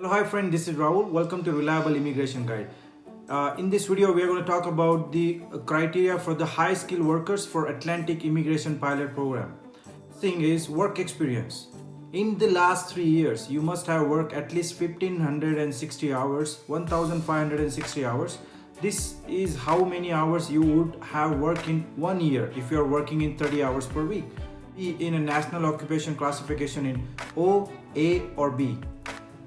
Hello, hi friend, this is Rahul. Welcome to Reliable Immigration Guide. In this video, we are going to talk about the criteria for the high skilled workers for Atlantic Immigration Pilot Program. Thing is work experience. In the last 3 years, you must have worked at least 1560 hours, 1560 hours. This is how many hours you would have worked in 1 year if you are working in 30 hours per week. Be in a national occupation classification in O, A, or B.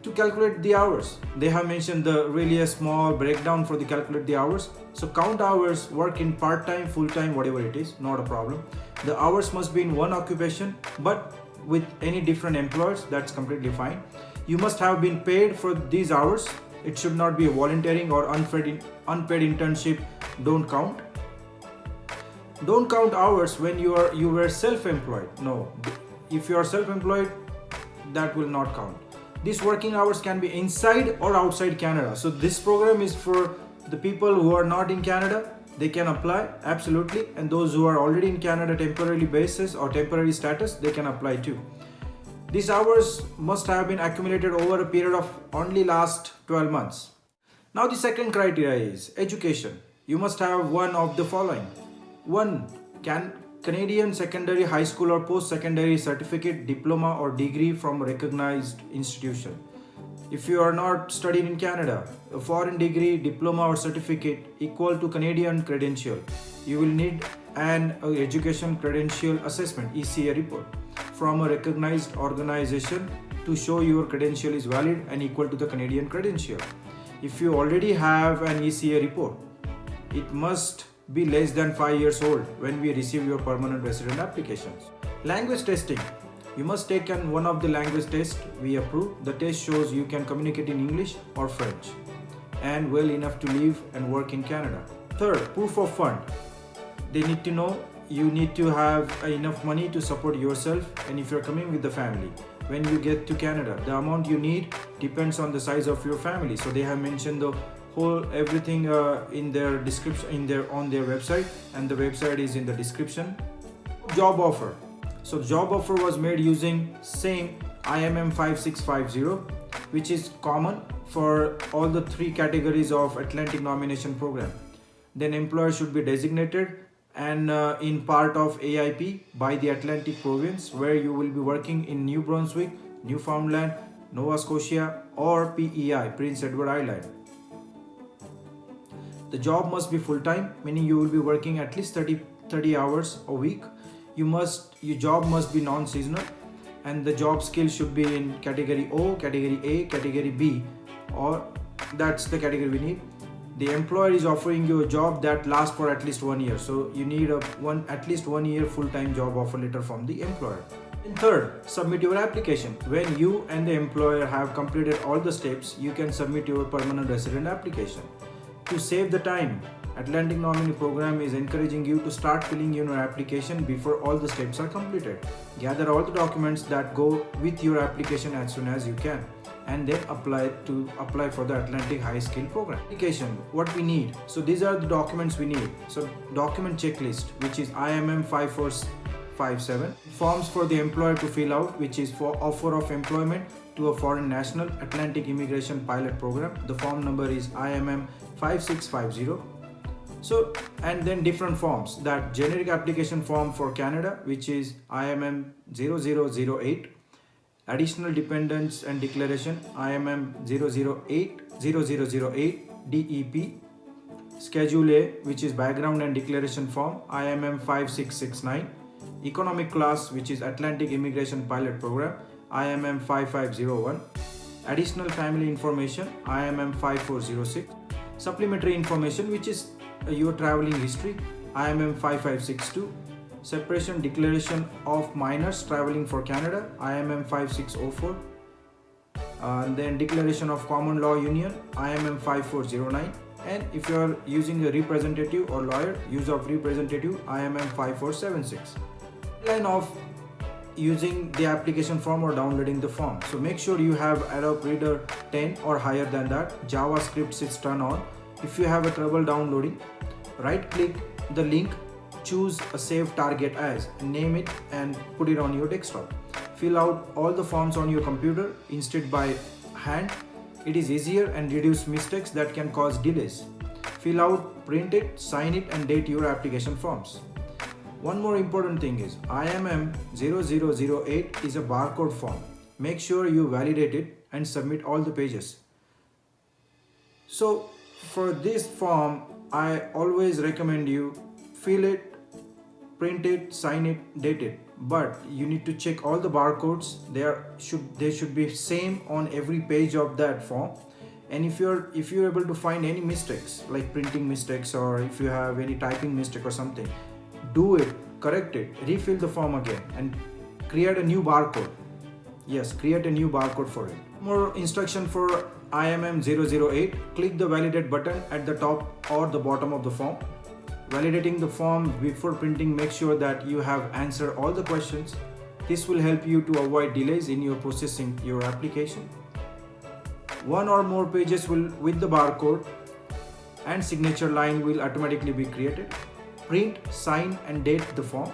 To calculate the hours, they have mentioned the really a small breakdown for the calculate the hours. So count hours, work in part-time, full-time, whatever it is, not a problem. The hours must be in one occupation, but with any different employers, that's completely fine. You must have been paid for these hours. It should not be a volunteering or unpaid internship. Don't count. Don't count hours when you were self-employed. No, if you are self-employed, that will not count. These working hours can be inside or outside Canada. So this program is for the people who are not in Canada. They can apply absolutely, and those who are already in Canada temporary basis or temporary status, they can apply too. These hours must have been accumulated over a period of only last 12 months. Now the second criteria is education. You must have one of the following. One, Canadian secondary, high school or post-secondary certificate, diploma or degree from a recognized institution. If you are not studying in Canada, a foreign degree, diploma or certificate equal to Canadian credential, you will need an education credential assessment ECA report from a recognized organization to show your credential is valid and equal to the Canadian credential. If you already have an ECA report, it must be less than 5 years old when we receive your permanent resident applications. Language testing. You must take one of the language tests we approve. The test shows you can communicate in English or French and well enough to live and work in Canada. Third, proof of fund. They need to know you need to have enough money to support yourself, and if you're coming with the family. When you get to Canada, the amount you need depends on the size of your family. So they have mentioned the whole everything in their description on their website, and the website is in the description. Job offer. So job offer was made using same IMM 5650, which is common for all the three categories of Atlantic nomination program. Then employer should be designated and in part of AIP by the Atlantic province, where you will be working in New Brunswick, Newfoundland, Nova Scotia, or PEI, Prince Edward Island. The job must be full-time, meaning you will be working at least 30 hours a week. Your job must be non-seasonal, and the job skill should be in category O, category A, category B, or that's the category we need. The employer is offering you a job that lasts for at least 1 year. So you need at least 1 year full-time job offer letter from the employer. And third, submit your application. When you and the employer have completed all the steps, you can submit your permanent resident application. To save the time, Atlantic Nominee Program is encouraging you to start filling in your application before all the steps are completed. Gather all the documents that go with your application as soon as you can, and then apply for the Atlantic High Skill Program. Application, what we need. So these are the documents we need. So document checklist, which is IMM 5457. Forms for the employer to fill out, which is for offer of employment to a foreign national, Atlantic Immigration Pilot Program. The form number is IMM 5650. So, and then different forms, that generic application form for Canada, which is IMM 0008, additional dependents and declaration IMM 0008 DEP, Schedule A, which is background and declaration form IMM 5669, economic class, which is Atlantic Immigration Pilot Program IMM 5501, additional family information IMM 5406, supplementary information, which is your traveling history IMM 5562, separation declaration of minors traveling for Canada IMM 5604, and then declaration of common law union IMM 5409, and if you are using a representative or lawyer, use of representative IMM 5476. Line of using the application form or downloading the form. So make sure you have Adobe Reader 10 or higher than that. JavaScript is turned on. If you have a trouble downloading, right click the link, choose a save target as, name it and put it on your desktop. Fill out all the forms on your computer instead by hand It is easier and reduce mistakes that can cause delays. Fill out, print it, sign it and date your application forms. One more important thing is IMM 0008 is a barcode form. Make sure you validate it and submit all the pages. So for this form, I always recommend you fill it, print it, sign it, date it. But you need to check all the barcodes. They should be same on every page of that form. And if you're able to find any mistakes like printing mistakes or if you have any typing mistake or something, do it, correct it, refill the form again and create a new barcode. Yes, create a new barcode for it. More instruction for IMM 008. Click the validate button at the top or the bottom of the form. Validating the form before printing, make sure that you have answered all the questions. This will help you to avoid delays in your processing your application. One or more pages with the barcode and signature line will automatically be created. Print, sign and date the form.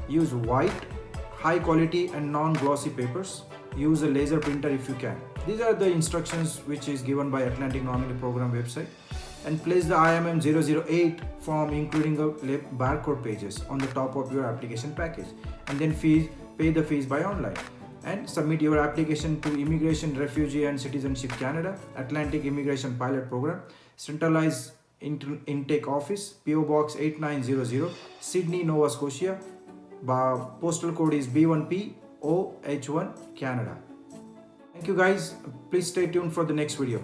Use white, high quality and non-glossy papers. Use a laser printer if you can. These are the instructions which is given by Atlantic Nominee Program website. And place the IMM 008 form including the barcode pages on the top of your application package, and then pay the fees by online and submit your application to Immigration, Refugee and Citizenship Canada, Atlantic Immigration Pilot Program, Centralized Intake Office, PO Box 8900, Sydney, Nova Scotia. Postal code is B1P OH1 Canada. Thank you guys. Please stay tuned for the next video.